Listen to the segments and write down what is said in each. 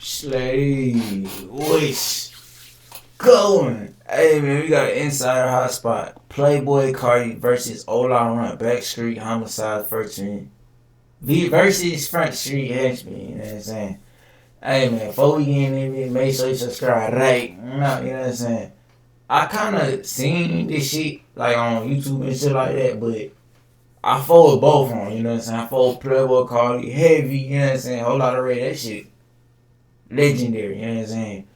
Slay, what's going? Hey man, we got an insider hotspot. Playboi Carti versus Runt, Backstreet Homixide first ring. V versus Front Street Henxhmen, you know what I'm saying? Hey man, before we get in there, make sure you subscribe, right? You know what I'm saying? I kinda seen this shit like on YouTube and shit like that, but I followed both of them, you know what I'm saying? I followed Playboi Carti, heavy, you know what I'm saying? Whole lot of red, that shit legendary, you know what I'm saying?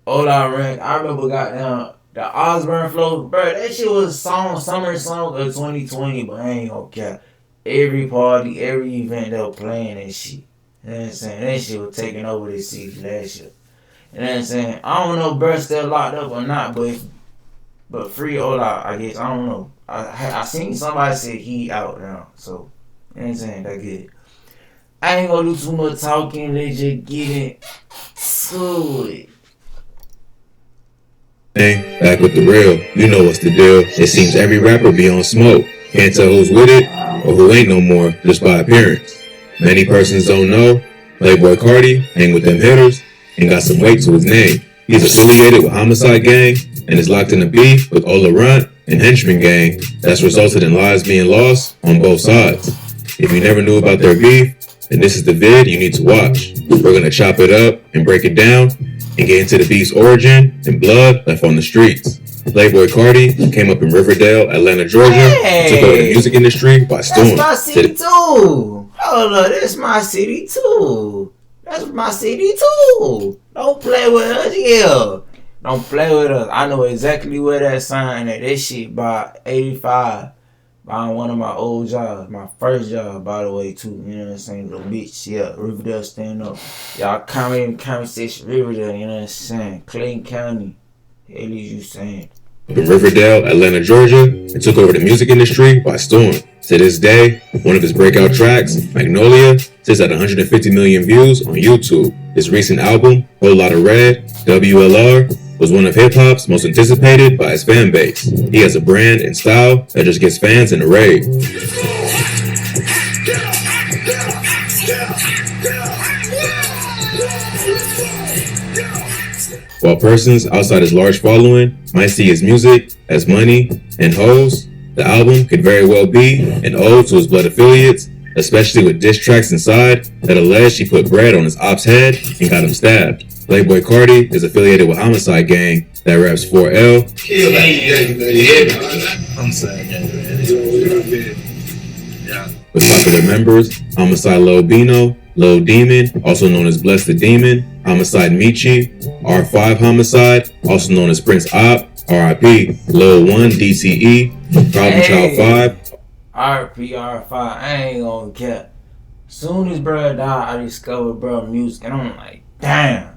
Runt, I remember goddamn the Osborne flow, bro. That shit was summer song of 2020, but I ain't gonna care. Every party, every event they were playing that shit. You know what I'm saying? That shit was taking over this city last year. You know what I'm saying? I don't know if bro still locked up or not, but free Ola, I guess. I don't know. I seen somebody say he out now, so you know what I'm saying? That good. I ain't gonna do too much talking. Let's just get into it. Back with the real, you know what's the deal. It seems every rapper be on smoke. Can't tell who's with it or who ain't no more just by appearance. Many persons don't know Playboi Carti hang with them hitters and got some weight to his name. He's affiliated with Homixide gang and is locked in a beef with Runt and Henxhmen gang that's resulted in lives being lost on both sides. If you never knew about their beef, then this is the vid you need to watch. We're gonna chop it up and break it down and get into the beef's origin and blood left on the streets. Playboi Carti came up in Riverdale, Atlanta, Georgia, and took over the music industry by storm. That's my city too. Hold up, that's my city too. That's my city too. Don't play with us, yeah. Don't play with us. I know exactly where that sign at. That shit by 85. By one of my old jobs. My first job, by the way, too. You know what I'm saying? Little bitch, yeah. Riverdale, stand up. Y'all conversation, Riverdale, you know what I'm saying? Clayton County. Hell is you saying? In Riverdale, Atlanta, Georgia, and took over the music industry by storm. To this day, one of his breakout tracks, Magnolia, sits at 150 million views on YouTube. His recent album, Whole Lotta Red, WLR, was one of hip-hop's most anticipated by his fan base. He has a brand and style that just gets fans in a rave. While persons outside his large following might see his music as money and hoes, the album could very well be an ode to his blood affiliates, especially with diss tracks inside that allege he put bread on his op's head and got him stabbed. Playboi Carti is affiliated with Homixide gang that raps 4L. With popular members, Homixide Lil Bino, Lil Demon, also known as Bless the Demon, Homixide Michi, R5 Homixide, also known as Prince Op, RIP, Lil 1 DCE, Problem Child 5. RP R5, I ain't gonna care. Soon as bro died, I discovered bro music, and I'm like, damn.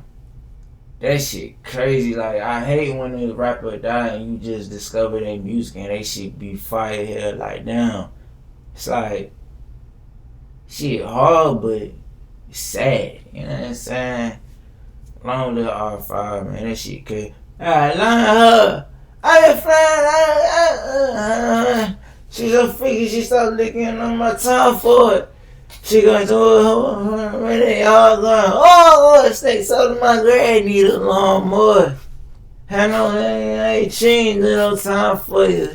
That shit crazy. Like, I hate when a rapper die and you just discover their music and they shit be fire here. Like, damn. It's like, shit hard, but it's sad. You know what I'm saying? Long live R5, man. That shit crazy. I line her. I flying. She's a freaky. She started licking on my tongue for it. She going to when they all going, oh, steak soda, my grad need a lawnmower. I know they ain't changed no time for you.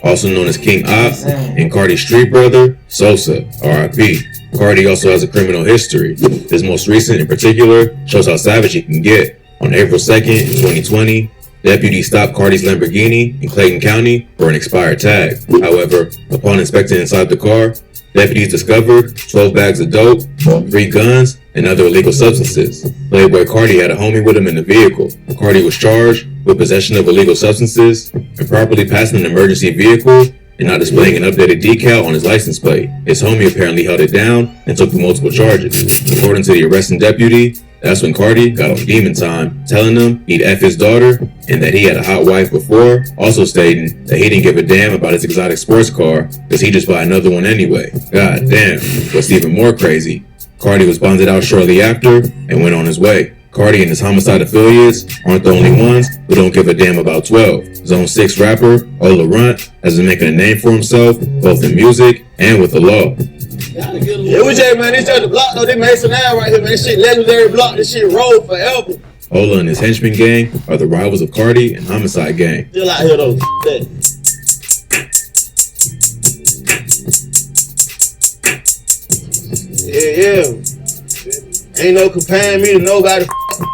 Also known as King Op and Carti's street brother, Sosa, RIP. Carti also has a criminal history. His most recent in particular shows how savage he can get. On April 2nd, 2020, deputies stopped Carti's Lamborghini in Clayton County for an expired tag. However, upon inspecting inside the car, deputies discovered 12 bags of dope, 3 guns, and other illegal substances. Playboi Carti had a homie with him in the vehicle. Carti was charged with possession of illegal substances, improperly passing an emergency vehicle, and not displaying an updated decal on his license plate. His homie apparently held it down and took the multiple charges. According to the arresting deputy, that's when Carti got on demon time, telling him he'd F his daughter and that he had a hot wife before, also stating that he didn't give a damn about his exotic sports car because he just buy another one anyway. God damn. What's even more crazy, Carti was bonded out shortly after and went on his way. Carti and his Homixide affiliates aren't the only ones who don't give a damn about 12. Zone 6 rapper Runt has been making a name for himself both in music and with the law. Yeah, we just, man, this just the block though. They made some now right here, man. This shit legendary block. This shit roll forever. Ola and his Henxhmen gang are the rivals of Carti and Homixide gang. Still out here though. Yeah. Ain't no comparing me to nobody,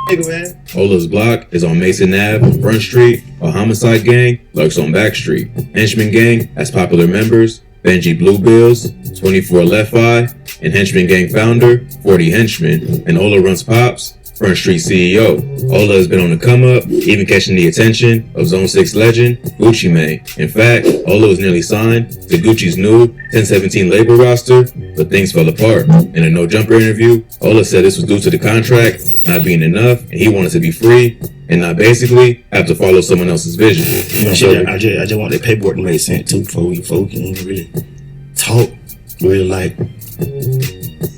nigga, man. Ola's block is on Mason Ave, Front Street, while Homixide gang lurks on Back Street. Henxhmen gang has popular members Benji Bluebills, 24 Left Eye, and Henxhmen gang founder 40 Henxhmen, and Ola Runt's pops, Front Street CEO. Ola has been on the come up, even catching the attention of Zone 6 legend Gucci Mane. In fact, Ola was nearly signed to Gucci's new 1017 label roster, but things fell apart. In a No Jumper interview, Ola said this was due to the contract not being enough, and he wanted to be free and not basically have to follow someone else's vision. You know, I just want that paperwork to make sense too before we can really talk, really like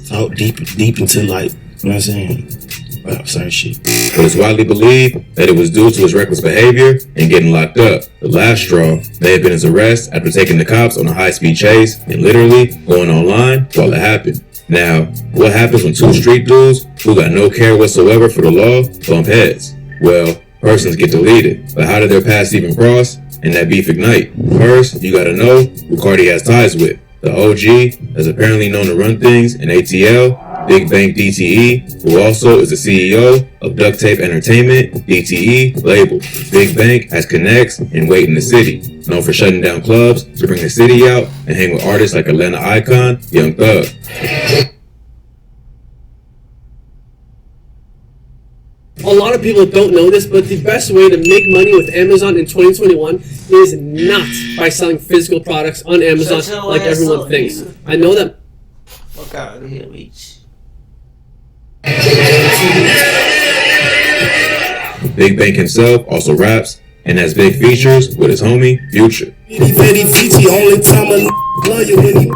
talk deep into like, you know what I'm saying, about certain shit. But it's widely believed that it was due to his reckless behavior and getting locked up. The last straw may have been his arrest after taking the cops on a high-speed chase and literally going online while it happened. Now, what happens when two street dudes who got no care whatsoever for the law bump heads? Well, persons get deleted, but how did their paths even cross and that beef ignite? First, you gotta know who Carti has ties with. The OG is apparently known to run things in ATL, Big Bank DTE, who also is the CEO of Duct Tape Entertainment DTE label. Big Bank has connects and weight in the city, known for shutting down clubs to bring the city out and hang with artists like Atlanta icon Young Thug. A lot of people don't know this, but the best way to make money with Amazon in 2021 is not by selling physical products on Amazon like everyone thinks. I know that. Fuck out of here, bitch. Big Bank himself also raps and has big features with his homie Future. Only time I love you when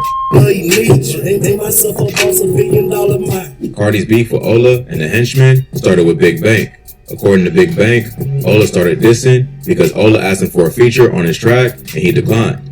he needs you. Ain't myself a boss, $1 billion mind. Carti's beef with Ola and the Henxhmen started with Big Bank. According to Big Bank, Ola started dissing because Ola asked him for a feature on his track and he declined.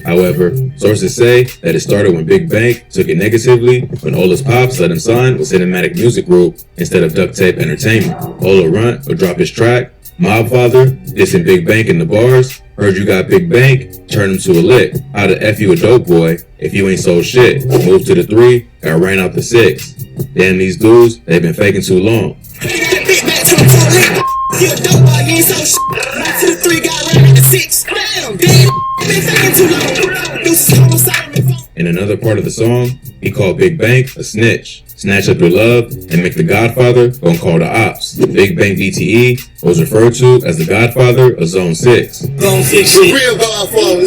However, sources say that it started when Big Bank took it negatively when Ola's pops let him sign with Cinematic Music Group instead of Duct Tape Entertainment. Ola Runt would drop his track, Mob Father, dissing Big Bank in the bars. Heard you got Big Bank, turn him to a lick. How the F you a dope boy if you ain't sold shit? Moved to the 3, got ran out the 6. Damn, these dudes, they've been faking too long. In another part of the song, he called Big Bank a snitch. Snatch up your love and make the Godfather go and call the ops. Big Bank DTE was referred to as the Godfather of Zone 6. Zone 6 real Godfather.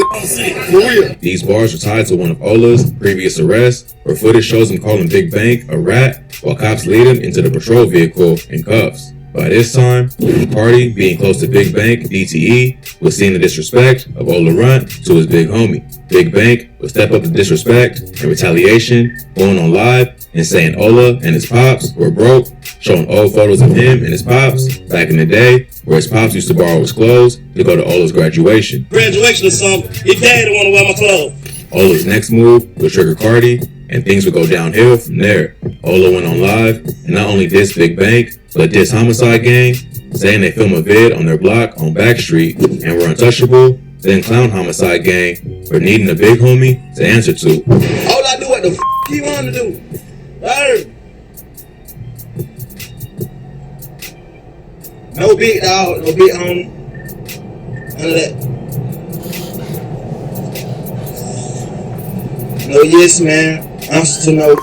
For real. These bars are tied to one of Ola's previous arrests, where footage shows him calling Big Bank a rat while cops lead him into the patrol vehicle in cuffs. By this time, Carti, being close to Big Bank DTE, was seeing the disrespect of Ola Runt to his big homie. Big Bank would step up to disrespect and retaliation, going on live and saying Ola and his pops were broke, showing old photos of him and his pops back in the day, where his pops used to borrow his clothes to go to Ola's graduation. Graduation or something, your dad want to wear my clothes. Ola's next move would trigger Carti, and things would go downhill from there. Ola went on live and not only dissed Big Bank, but dissed Homixide gang, saying they filmed a vid on their block on Back Street and were untouchable, then clown Homixide gang for needing a big homie to answer to. All I do what the he want to do. Hey. No big dog, no big homie. None of that. No yes man. Answer to no.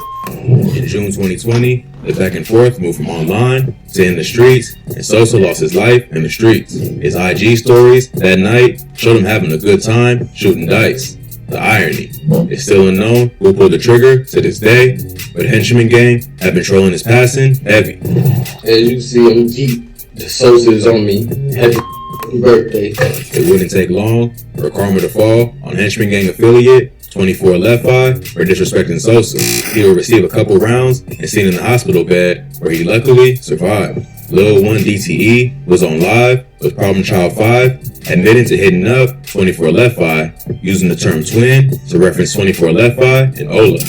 In June 2020, the back and forth moved from online to in the streets, and Sosa lost his life in the streets. His IG stories that night showed him having a good time shooting dice. The irony is still unknown who pulled the trigger to this day, but Henxhmen gang have been trolling his passing heavy. As you see on Jeep, the Sosa is on me. Happy birthday. It wouldn't take long for karma to fall on Henxhmen gang affiliate 24 Left Eye for disrespecting Sosa. He will receive a couple rounds and seen in the hospital bed where he luckily survived. Lil 1 DTE was on live with Problem Child 5, admitting to hitting up 24 Left Eye, using the term twin to reference 24 Left Eye and Ola. I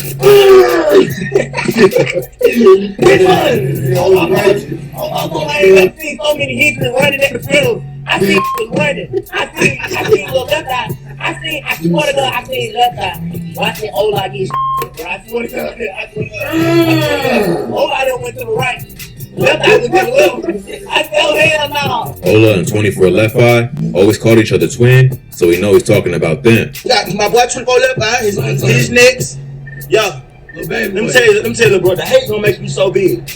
see so many hits running at the field. I see running. I see little left eye. I swear to God, I see left eye. Watching Ola get bro. I swear to God. Ola done went to the right. Left eye was to the left. I tell hell no. Ola and 24 Left Eye always called each other twin, so we know he's talking about them. Got my boy 24 Left Eye, his next. Yo, let me tell you, bro, the hate gonna make you so big.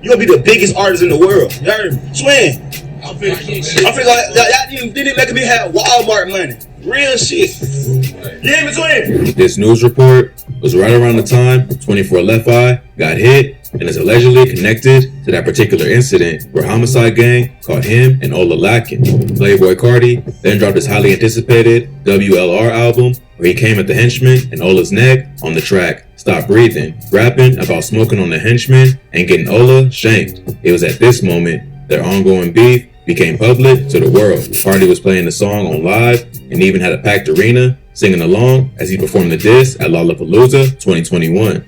You gonna be the biggest artist in the world. You heard me? Twin. I feel like y'all didn't make me have Walmart money. Real shit. You hear me, twin? This news report was right around the time 24 Left Eye got hit and is allegedly connected to that particular incident where Homixide Gang caught him and Ola lacking. Playboi Carti then dropped his highly anticipated WLR album where he came at the Henxhmen and Ola's neck on the track Stop Breathing, rapping about smoking on the Henxhmen and getting Ola shanked. It was at this moment their ongoing beef became public to the world. Carti was playing the song on live and even had a packed arena singing along as he performed the diss at Lollapalooza 2021.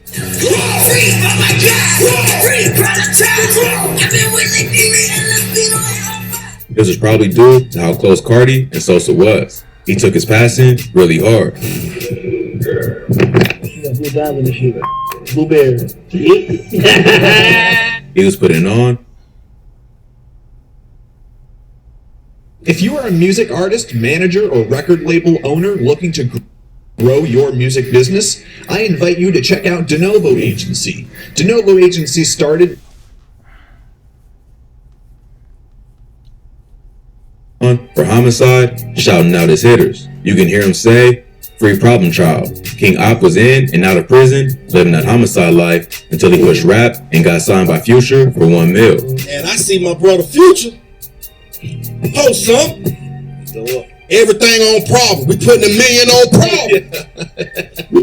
This was probably due to how close Carti and Sosa was. He took his passing really hard. Blueberry. He was putting on. If you are a music artist, manager, or record label owner looking to grow your music business, I invite you to check out DeNovo Agency. DeNovo Agency started For Homixide, shouting out his hitters. You can hear him say, "Free Problem Child." King Op was in and out of prison, living that homicide life until he pushed rap and got signed by Future for $1 million. And I see my brother Future post something. Everything on problem. We putting $1 million on problem.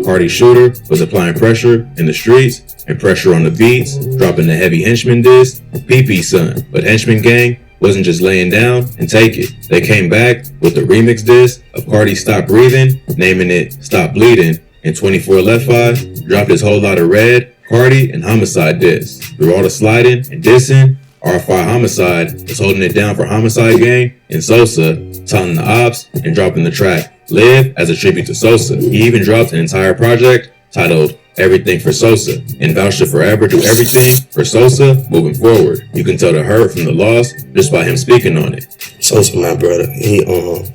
Carti Shooter was applying pressure in the streets and pressure on the beats, dropping the heavy Henxhmen diss, PP Son. But Henxhmen Gang wasn't just laying down and take it. They came back with the remix diss of Carti Stop Breathing, naming it Stop Bleeding, and 24 Left Eye dropped his Whole Lotta Red, Carti, and Homixide diss. Through all the sliding and dissing, R5 Homixide was holding it down for Homixide Gang and Sosa, taunting the ops and dropping the track Live as a tribute to Sosa. He even dropped an entire project titled Everything for Sosa and vouched to forever do everything for Sosa moving forward. You can tell the hurt from the loss just by him speaking on it. Sosa, my brother, he really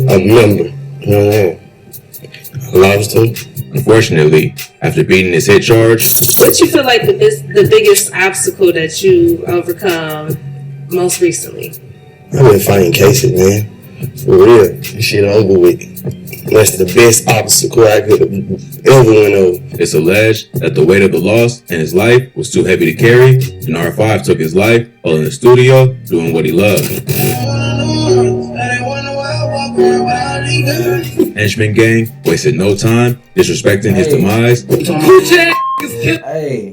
a member. You know what I mean? I lost him. Unfortunately, after beating his hit charge, what you feel like the biggest obstacle that you overcome most recently? I've been fighting cases, man. For real. This shit over with. That's the best obstacle I could have ever went over. It's alleged that the weight of the loss in his life was too heavy to carry, and R5 took his life while in the studio doing what he loved. Henxhmen Gang wasted no time disrespecting his demise. Hey,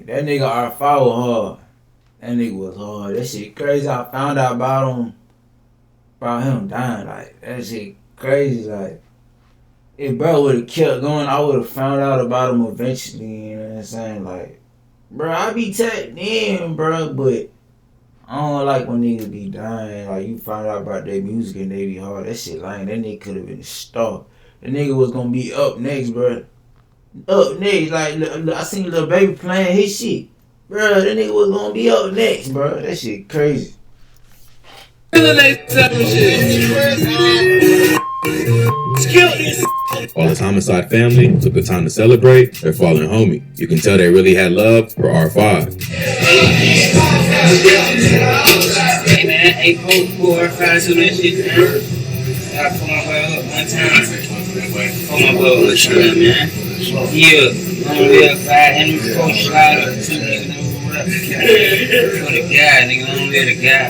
that nigga R5 was hard. That nigga was hard. That shit crazy. I found out about him dying. Like, that shit crazy. Like, if bro would have kept going, I would have found out about him eventually. You know what I'm saying? Like, bro, I be tapped in, bro, but I don't like when niggas be dying. Like, you find out about their music and they be hard. That shit lame. That nigga could have been a star. The nigga was gonna be up next, bro. Up next. Like, I seen Lil Baby playing his shit. Bro, that nigga was gonna be up next, bro. That shit crazy. While his Homixide family took the time to celebrate their fallen homie. You can tell they really had love for R5. Hey man, 8, 4, 5, 2, that shit, man. I put my boy up one time. Put my boy up, shit, man. Yeah, I'm real 5, and 4 slider, 2 niggas over up. For the guy, nigga, I'm the guy.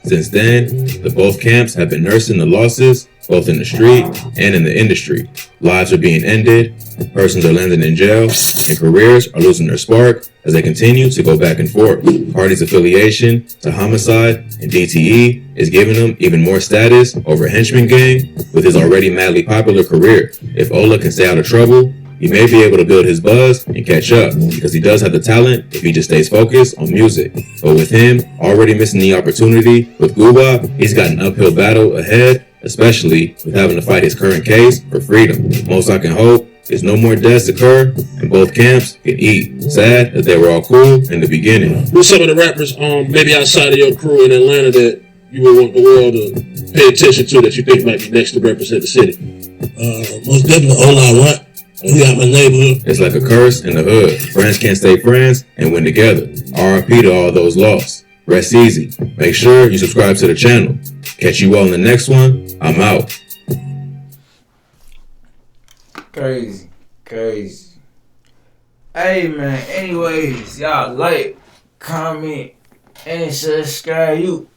Since then, the both camps have been nursing the losses, both in the street and in the industry. Lives are being ended, Persons are landing in jail, and careers are losing their spark as they continue to go back and forth. Carti's affiliation to Homixide and DTE is giving him even more status over Henxhmen gang with his already madly popular career. If Ola can stay out of trouble, he may be able to build his buzz and catch up, because he does have the talent if he just stays focused on music. But with him already missing the opportunity with Guba, he's got an uphill battle ahead, especially with having to fight his current case for freedom. Most I can hope is no more deaths occur and both camps can eat. Sad that they were all cool in the beginning. Who's some of the rappers, maybe outside of your crew in Atlanta that you would want the world to pay attention to that you think might be next to represent the city? Most definitely Ola Runt. He got my neighborhood. It's like a curse in the hood. Friends can't stay friends and win together. RIP to all those lost. Rest easy. Make sure you subscribe to the channel. Catch you all in the next one. I'm out. Crazy. Hey man, anyways, y'all like, comment, and subscribe. You.